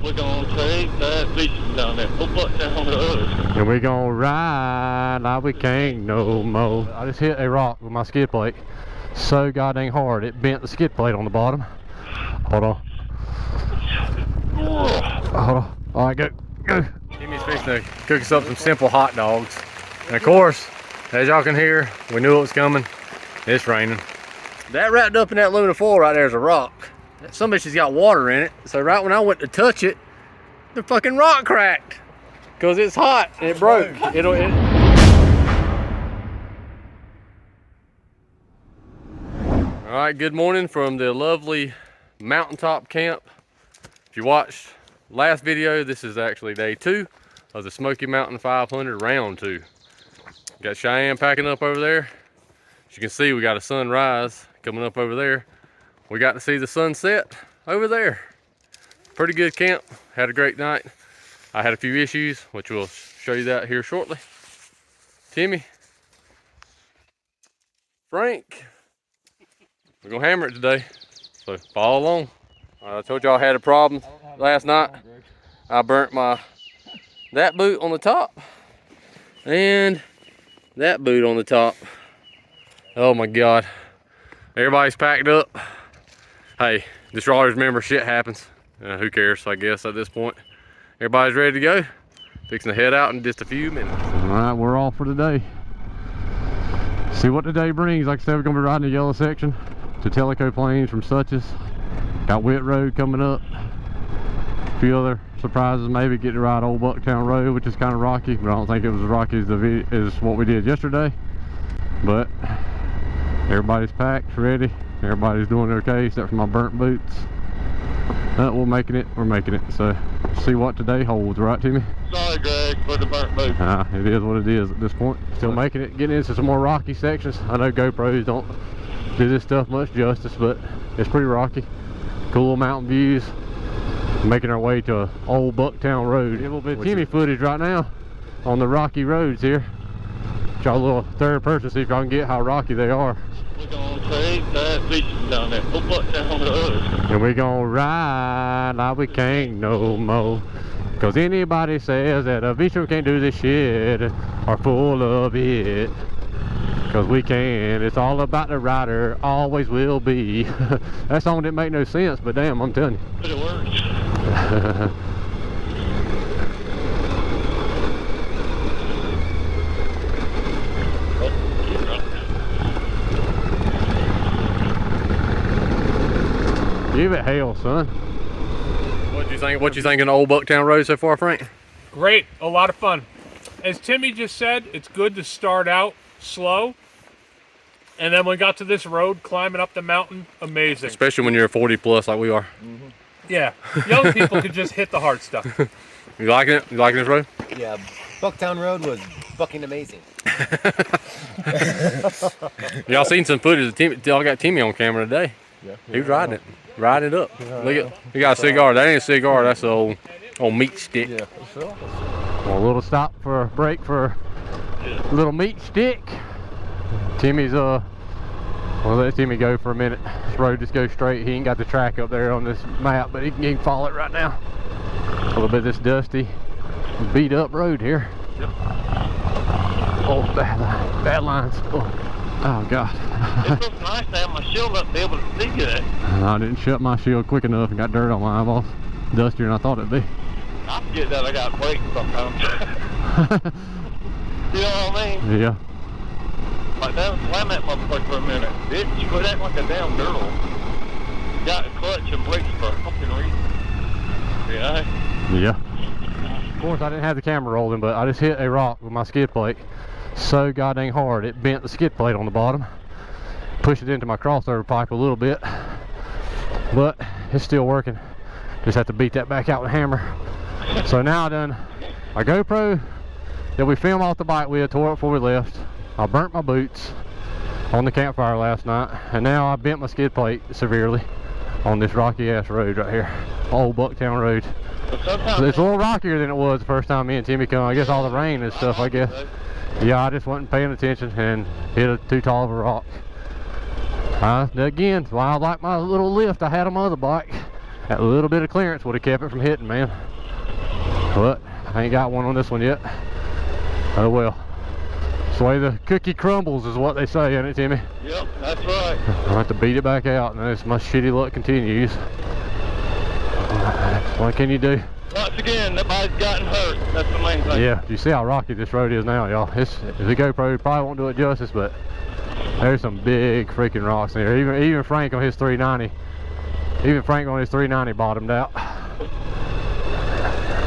We're gonna take that V-strom down there, go Bucktown Road. And we're gonna ride like we can't no more. I just hit a rock with my skid plate so goddamn hard it bent the skid plate on the bottom. Hold on. Hold on. All right, go. Jimmy's fixing to cook us up some simple hot dogs. And of course, as y'all can hear, we knew it was coming. It's raining. That wrapped up in that aluminum foil right there is a rock. Some bitch has got water in it. So right when I went to touch it, the fucking rock cracked. Cause it's hot and it broke. All right, good morning from the lovely mountaintop camp. If you watched last video, this is actually day 2 of the Smokey Mountain 500 round 2. Got Cheyenne packing up over there. As you can see, we got a sunrise coming up over there. We got to see the sunset over there. Pretty good camp, had a great night. I had a few issues, which we'll show you that here shortly. Timmy, Frank, we're gonna hammer it today, so follow along. I told y'all I had a problem last night. I burnt that boot on the top and that boot on the top. Oh my God. Everybody's packed up. Hey, just always remember shit happens. Who cares, I guess, at this point. Everybody's ready to go. Fixing to head out in just a few minutes. All right, we're off for today. See what the day brings. Like I said, we're gonna be riding the yellow section to Tellico Plains from Suches. Got Wet Road coming up. A few other surprises, maybe get to ride Old Bucktown Road, which is kind of rocky, but I don't think it was as rocky as what we did yesterday. But everybody's packed, ready. Everybody's doing okay, except for my burnt boots. We're making it. So, see what today holds, right, Timmy? Sorry, Greg, for the burnt boots. It is what it is at this point. Still making it, getting into some more rocky sections. I know GoPros don't do this stuff much justice, but it's pretty rocky. Cool little mountain views. Making our way to Old Bucktown Road. A little bit of Timmy footage right now on the rocky roads here. Y'all a little third person, see if y'all can get how rocky they are. We're gonna take that V-strom down there, go Bucktown Road. And we're gonna ride like we can't no more. Cause anybody says that a V-strom can't do this shit are full of it. Cause we can. It's all about the rider, always will be. That song didn't make no sense, but damn, I'm telling you. But it works. Give it hell, son. What you think of Old Bucktown Road so far, Frank? Great, a lot of fun. As Timmy just said, it's good to start out slow, and then when we got to this road, climbing up the mountain, amazing. Especially when you're 40 plus like we are. Mm-hmm. Yeah, young people could just hit the hard stuff. You liking it? You liking this road? Yeah, Bucktown Road was fucking amazing. Y'all seen some footage of Timmy? Y'all got Timmy on camera today. Yeah. He was riding it. Riding it up. Look at, he got a cigar. That ain't a cigar, that's an old meat stick. Yeah. Well, a little stop for a break for a little meat stick. Timmy's we'll let Timmy go for a minute. This road just goes straight. He ain't got the track up there on this map, but he can follow it right now. A little bit of this dusty, beat up road here. Yep. Oh, bad lines. Oh God. It's so nice to have my shield up to be able to see good. I didn't shut my shield quick enough and got dirt on my eyeballs. Dustier than I thought it'd be. I forget that I got brakes sometimes. You know what I mean? Yeah. Like that, slam that motherfucker for a minute. Bitch, you quit acting like a damn girl. You got a clutch and brakes for a fucking reason. Yeah. Yeah. Of course, I didn't have the camera rolling, but I just hit a rock with my skid plate so goddamn hard it bent the skid plate on the bottom. Pushed it into my crossover pipe a little bit, but it's still working. Just have to beat that back out with a hammer. So now I done my GoPro that we filmed off the bike with, tore it before we left. I burnt my boots on the campfire last night, and now I bent my skid plate severely on this rocky ass road right here, Old Bucktown Road. So it's a little rockier than it was the first time me and Timmy come. I guess all the rain and stuff, I guess. Yeah, I just wasn't paying attention and hit too tall of a rock. Again, why I like my little lift I had on my other bike. That little bit of clearance would have kept it from hitting, man. But I ain't got one on this one yet. Oh well. It's the way the cookie crumbles is what they say, ain't it, Timmy? Yep, that's right. I'll have to beat it back out, and as my shitty luck continues. What can you do? Once again, nobody's gotten hurt. That's the main thing. Yeah, you see how rocky this road is now, y'all. The GoPro probably won't do it justice, but there's some big freaking rocks in there. Even Frank on his 390, bottomed out.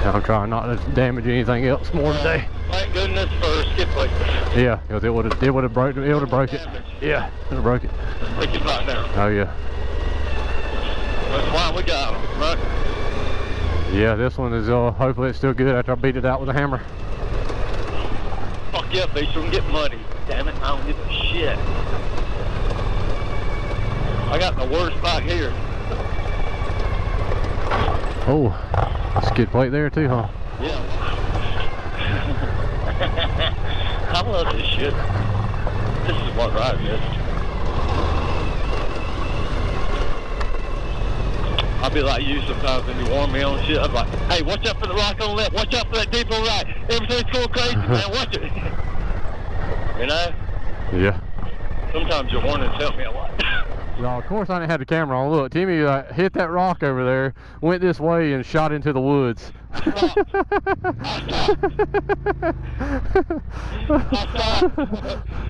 I'm trying not to damage anything else more today. Thank goodness for skid plate. Yeah, because it would have broke it. Yeah, it would have broke it. Take it right down. Oh yeah. That's why we got them, right? Yeah, this one is hopefully it's still good after I beat it out with a hammer. Fuck yeah, they shouldn't get muddy. Damn it, I don't give a shit. I got the worst back here. Oh, skid plate there too, huh? Yeah. I love this shit. This is what I missed. I'll be like you sometimes when you warn me on shit. I'm like, hey, watch out for the rock on the left, watch out for that deep on the right. Everything's going crazy, man, watch it. You know? Yeah. Sometimes your warnings help me a lot. No, of course I didn't have the camera on. Look, Timmy hit that rock over there, went this way, and shot into the woods. I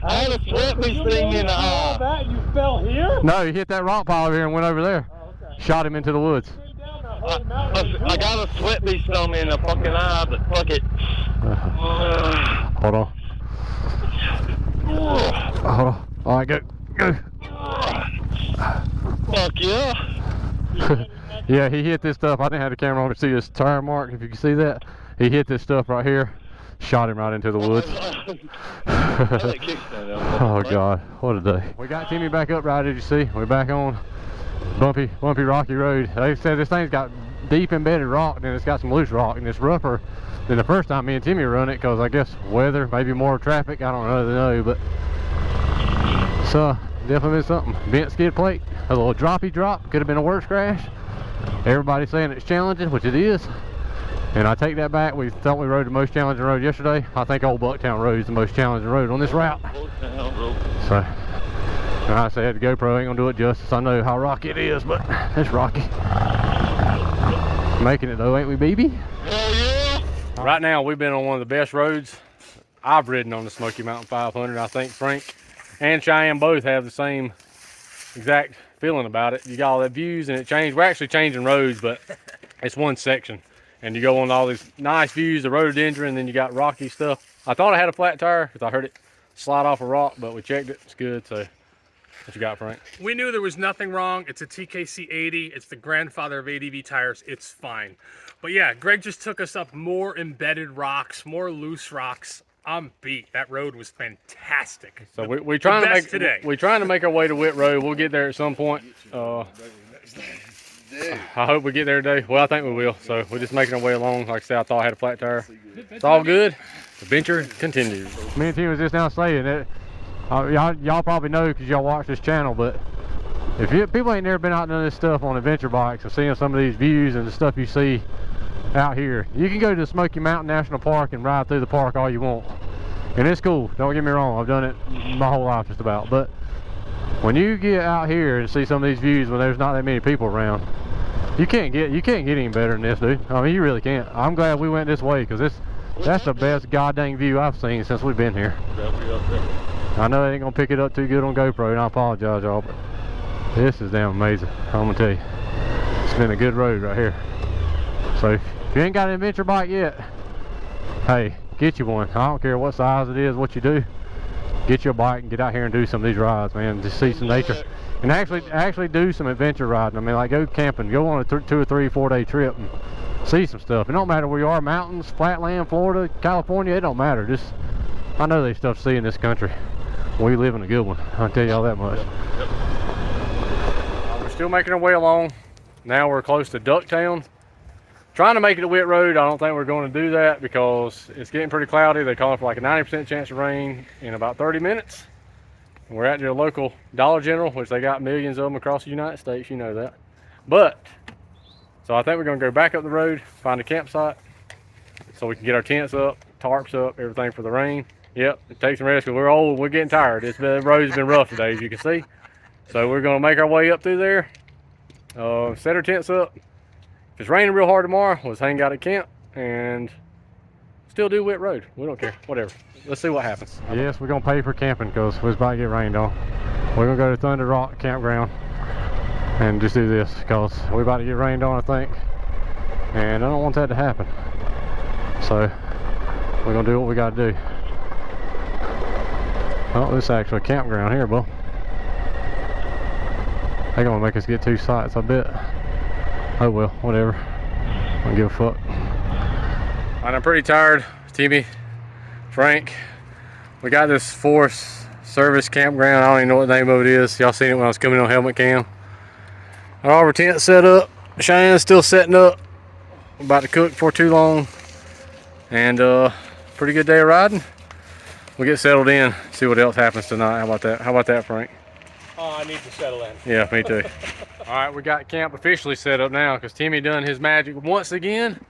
had a sweat beast thing in the eye. That you fell here? No, he hit that rock pile over here and went over there. Oh, okay. Shot him into the woods. I got a sweat beast on me in the fucking eye, but fuck it. Hold on. Hold on. All right, go. Fuck yeah. Yeah, he hit this stuff. I didn't have the camera on to see this tire mark. If you can see that, he hit this stuff right here, shot him right into the woods. Oh God, what a day! We got Timmy back upright. Did you see? We're back on bumpy, rocky road. They said this thing's got deep embedded rock, and it's got some loose rock, and it's rougher than the first time me and Timmy run it, because I guess weather, maybe more traffic. I don't know, but so definitely been something. Bent skid plate, a little droppy drop. Could have been a worse crash. Everybody's saying it's challenging, which it is. And I take that back. We thought we rode the most challenging road yesterday. I think old Bucktown Road is the most challenging road on this route. So, and I said the GoPro ain't gonna do it justice. I know how rocky it is, but it's rocky. Making it though, ain't we, baby? Hell yeah! Right now, we've been on one of the best roads I've ridden on the Smoky Mountain 500. I think Frank and Cheyenne both have the same exact feeling about it. You got all that views, and it changed. We're actually changing roads, but it's one section. And you go on all these nice views, the rhododendron, and then you got rocky stuff. I thought I had a flat tire because I heard it slide off a rock, but we checked it. It's good. So, what you got, Frank? We knew there was nothing wrong. It's a TKC 80. It's the grandfather of ADV tires. It's fine. But yeah, Greg just took us up more embedded rocks, more loose rocks. I'm beat. That road was fantastic. So we're trying to make today. We're trying to make our way to Whit Road. We'll get there at some point. I hope we get there today. Well, I think we will. So we're just making our way along. Like I said, I thought I had a flat tire. It's all good. The adventure continues. Me and Tim was just now saying that y'all probably know because y'all watch this channel, but if people ain't never been out doing this stuff on adventure bikes and seeing some of these views and the stuff you see out here, you can go to the Smoky Mountain National Park and ride through the park all you want, and it's cool. Don't get me wrong, I've done it my whole life just about, but when you get out here and see some of these views when there's not that many people around, you can't get any better than this, dude. I mean, you really can't. I'm glad we went this way because that's the best goddamn view I've seen since we've been here. I know they ain't gonna pick it up too good on GoPro, and I apologize, y'all, but this is damn amazing. I'm gonna tell you, it's been a good road right here. So if you ain't got an adventure bike yet, hey, get you one. I don't care what size it is, what you do. Get your bike and get out here and do some of these rides, man. Just see some nature and actually do some adventure riding. I mean, like go camping, go on a 2 or 3 4 day trip and see some stuff. It don't matter where you are, mountains, flatland, Florida, California, it don't matter. Just, I know there's stuff to see in this country. We live in a good one, I'll tell you all that much. We're still making our way along. Now we're close to Bucktown. Trying to make it to Whit Road. I don't think we're going to do that because it's getting pretty cloudy. They call it for like a 90% chance of rain in about 30 minutes. And we're at your local Dollar General, which they got millions of them across the United States, you know that. But So I think we're gonna go back up the road, find a campsite, so we can get our tents up, tarps up, everything for the rain. Yep, take some rest because we're old, we're getting tired. The road's been rough today, as you can see. So we're gonna make our way up through there, set our tents up. If it's raining real hard tomorrow, let's hang out at camp and still do wet road. We don't care, whatever. Let's see what happens. Yes, we're gonna pay for camping because we're about to get rained on. We're gonna go to Thunder Rock Campground and just do this because we're about to get rained on, I think. And I don't want that to happen. So we're gonna do what we gotta do. Oh, this is actually a campground here, bro. They're gonna make us get 2 sites, I bet. Oh well, whatever. I don't give a fuck. And I'm pretty tired. Timmy, Frank, we got this Forest Service campground. I don't even know what the name of it is. Y'all seen it when I was coming on helmet cam. All our tents set up. Cheyenne's still setting up. We're about to cook for too long. And pretty good day of riding. We'll get settled in, see what else happens tonight. How about that? How about that, Frank? Oh, I need to settle in. Yeah, me too. All right, we got camp officially set up now because Timmy done his magic once again.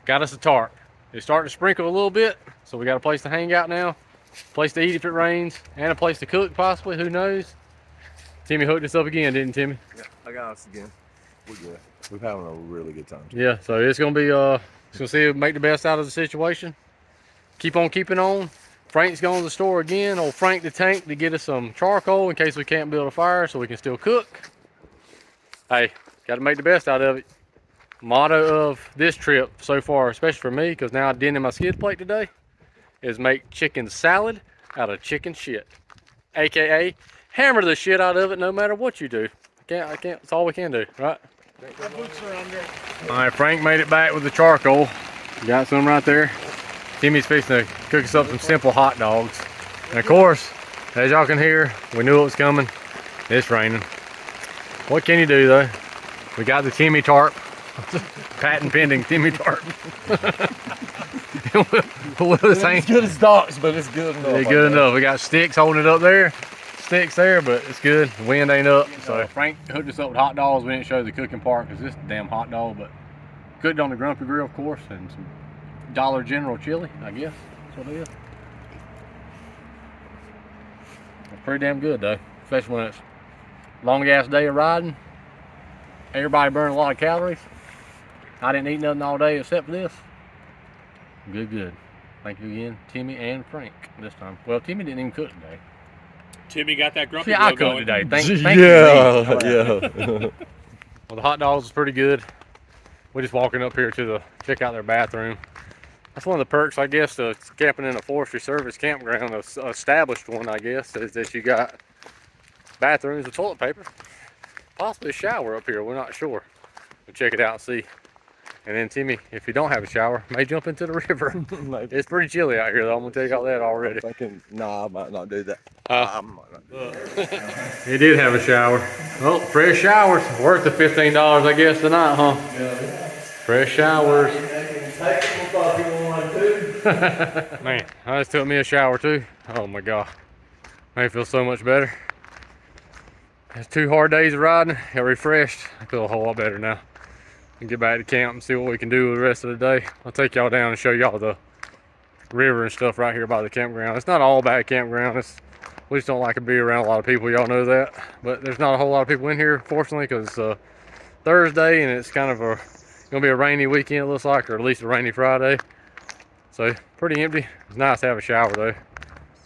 Got us a tarp. It's starting to sprinkle a little bit, so we got a place to hang out now, a place to eat if it rains, and a place to cook possibly, who knows. Timmy hooked us up again, didn't Timmy? Yeah, I got us again. We're good. We're having a really good time. Yeah, so it's gonna be see make the best out of the situation. Keep on keeping on. Frank's going to the store again, old Frank the Tank, to get us some charcoal in case we can't build a fire so we can still cook. Hey, got to make the best out of it. Motto of this trip so far, especially for me, because now I dented my skid plate today, is make chicken salad out of chicken shit. AKA, hammer the shit out of it no matter what you do. I can't, that's all we can do, right? My boots are under. All right, Frank made it back with the charcoal. Got some right there. Timmy's fixing to cook us up some simple hot dogs. And of course, as y'all can hear, we knew it was coming. It's raining. What can you do though? We got the Timmy tarp. Patent pending Timmy tarp. It's as good as docks, but it's good enough. It's good enough. We got sticks holding it up there. Sticks there, but it's good. The wind ain't up. So Frank hooked us up with hot dogs. We didn't show the cooking part because this is a damn hot dog, but cooked on the Grumpy grill, of course, and some Dollar General chili, I guess. That's what it is. It's pretty damn good though, especially when it's long ass day of riding. Everybody burning a lot of calories. I didn't eat nothing all day except for this. Good, good. Thank you again, Timmy and Frank this time. Well, Timmy didn't even cook today. Timmy got that grumpy Yeah, I grill cooked going. today. Thank Yeah, you. yeah. Well, the hot dogs is pretty good. We're just walking up here to check out their bathroom. That's one of the perks, I guess, of camping in a Forestry Service campground, an established one, I guess, is that you got bathrooms with toilet paper. Possibly a shower up here, we're not sure. We'll check it out and see. And then Timmy, if you don't have a shower, may jump into the river. It's pretty chilly out here though, I'm gonna tell you all that already. Nah, I might not do that. I might not do that. He did have a shower. Oh, fresh showers. Worth the $15, I guess, tonight, huh? Yeah. Fresh showers. Man, I just took me a shower too. Oh my God. I feel so much better. It's 2 hard days of riding. Got refreshed. I feel a whole lot better now. And get back to camp and see what we can do with the rest of the day. I'll take y'all down and show y'all the river and stuff right here by the campground. It's not all bad campground. We just don't like to be around a lot of people. Y'all know that. But there's not a whole lot of people in here, fortunately, because it's Thursday and it's kind of gonna be a rainy weekend, it looks like, or at least a rainy Friday. So pretty empty. It's nice to have a shower though.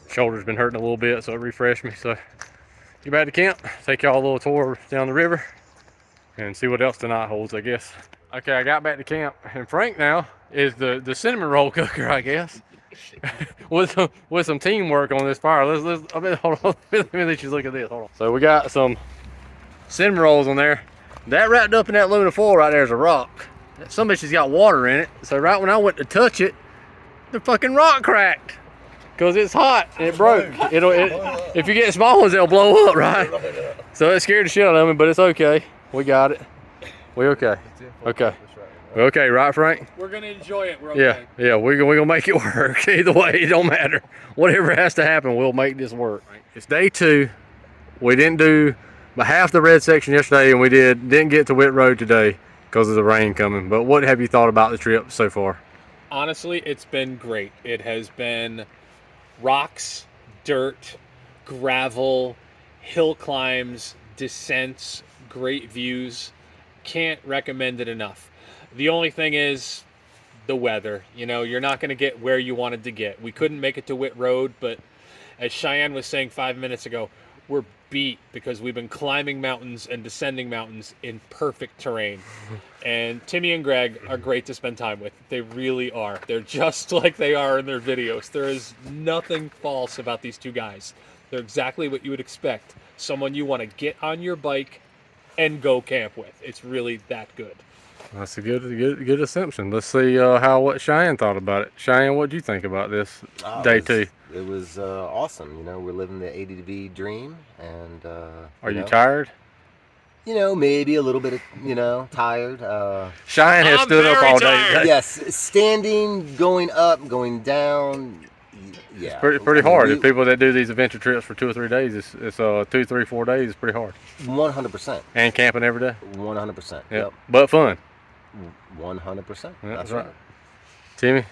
Shoulder's been hurting a little bit, so it refreshed me. So get back to camp, take y'all a little tour down the river and see what else tonight holds, I guess. Okay, I got back to camp, and Frank now is the cinnamon roll cooker, I guess. with some teamwork on this fire. Hold on, let me let you look at this. Hold on. So we got some cinnamon rolls on there. That wrapped up in that aluminum foil right there is a rock. Some bitch has got water in it. So right when I went to touch it, the fucking rock cracked. Cause it's hot and it broke. If you get small ones, they'll blow up, right? So it scared the shit out of me, but it's okay. We got it. We okay. Okay. We're okay, right, Frank? We're gonna enjoy it. We're okay. Yeah. We're gonna make it work. Either way, it don't matter. Whatever has to happen, we'll make this work. It's day 2. We didn't do but half the red section yesterday, and we didn't get to wet road today. because of the rain coming. But what have you thought about the trip so far? Honestly, it's been great. It has been rocks, dirt, gravel, hill climbs, descents, great views. Can't recommend it enough. The only thing is the weather. You know, you're not going to get where you wanted to get. We couldn't make it to Whit Road, but as Cheyenne was saying 5 minutes ago, we're beat because we've been climbing mountains and descending mountains in perfect terrain. And Timmy and Greg are great to spend time with. They really are. They're just like they are in their videos. There is nothing false about these two guys. They're exactly what you would expect. Someone you want to get on your bike and go camp with. It's really that good. That's a good assumption. Let's see what Cheyenne thought about it. Cheyenne, what do you think about this day 2? It was awesome. You know, we're living the ADV dream, and Are you tired? You know, maybe a little bit, tired. Cheyenne has stood up all day. Yes, standing, going up, going down. Yeah, It's pretty hard. The people that do these adventure trips for 2 or 3 days, it's 2, 3, 4 days. It's pretty hard. 100%. And camping every day. 100%. Yep. But fun. 100%. Yeah, That's right. Timmy,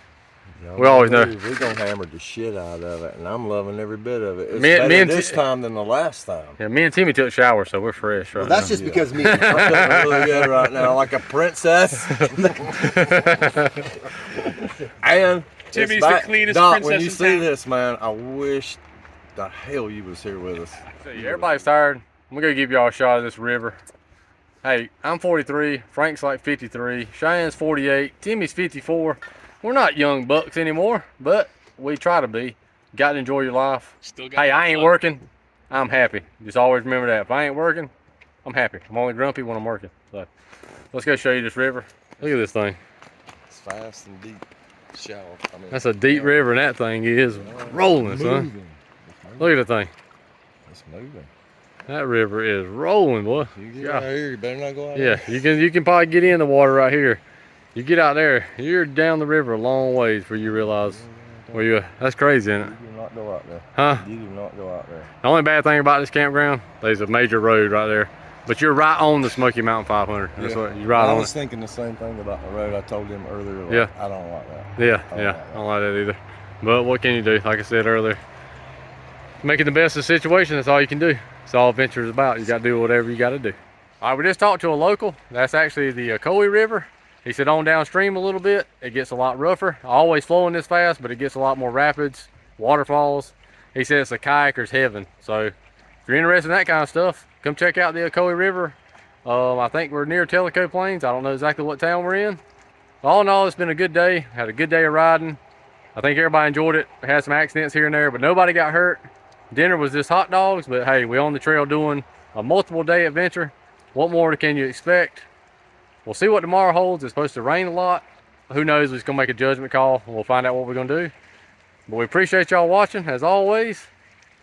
we always know. We're gonna hammer the shit out of it, and I'm loving every bit of it. It's Me better and this time than the last time. Yeah, me and Timmy took showers, so we're fresh right That's now. just because me and I'm feeling really good right now, like a princess. And Timmy's it's the back. cleanest Doc, princess when you in see town. this, man, I wish the hell you was here with us. See, everybody's tired. I'm gonna give y'all a shot of this river. Hey, I'm 43. Frank's like 53. Cheyenne's 48. Timmy's 54. We're not young bucks anymore, but we try to be. Got to enjoy your life. Still got Hey, I ain't fun. working. I'm happy. Just always remember that. If I ain't working, I'm happy. I'm only grumpy when I'm working. So let's go show you this river. Look at this thing. It's fast and deep. Shallow. I mean, That's a deep river, and that thing is rolling, son. moving. Look at the thing. It's moving. That river is rolling, boy. You get Yeah. out here, you better not go out Yeah, there. you can probably get in the water right here. You get out there, you're down the river a long ways before you realize where you. That's crazy, isn't it? You do not go out there. Huh? You do not go out there. The only bad thing about this campground, there's a major road right there, but you're right on the Smoky Mountain 500. That's what you're right I on was it. thinking the same thing about the road. I told him earlier. Like, Yeah. I don't like that. Yeah, I don't yeah, like I don't like that either. But what can you do? Like I said earlier, making the best of the situation. That's all you can do. It's all adventure is about. You got to do whatever you got to do. All right, we just talked to a local. That's actually the Ocoee River. He said on downstream a little bit, it gets a lot rougher. Always flowing this fast, but it gets a lot more rapids, waterfalls. He said it's a kayaker's heaven. So if you're interested in that kind of stuff, come check out the Ocoee River. I think we're near Tellico Plains. I don't know exactly what town we're in. All in all, it's been a good day. Had a good day of riding. I think everybody enjoyed it. Had some accidents here and there, but nobody got hurt. Dinner was just hot dogs, but hey, we on the trail doing a multiple day adventure. What more can you expect? We'll see what tomorrow holds. It's supposed to rain a lot. Who knows? We're just gonna make a judgment call and we'll find out what we're gonna do. But we appreciate y'all watching as always.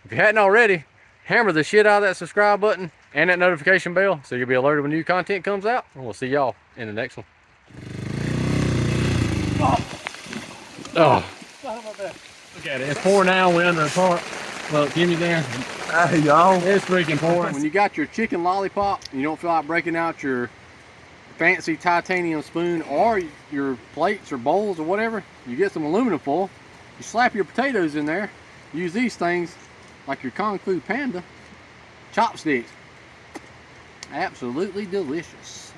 If you hadn't already, hammer the shit out of that subscribe button and that notification bell so you'll be alerted when new content comes out. And we'll see y'all in the next one. Oh. Look at it. It's pouring now. We're under a tarp. Look, give me there. Hey, y'all. It's freaking pouring. When you got your chicken lollipop and you don't feel like breaking out your fancy titanium spoon or your plates or bowls or whatever, you get some aluminum foil, you slap your potatoes in there, use these things like your Kung Fu Panda chopsticks. Absolutely delicious.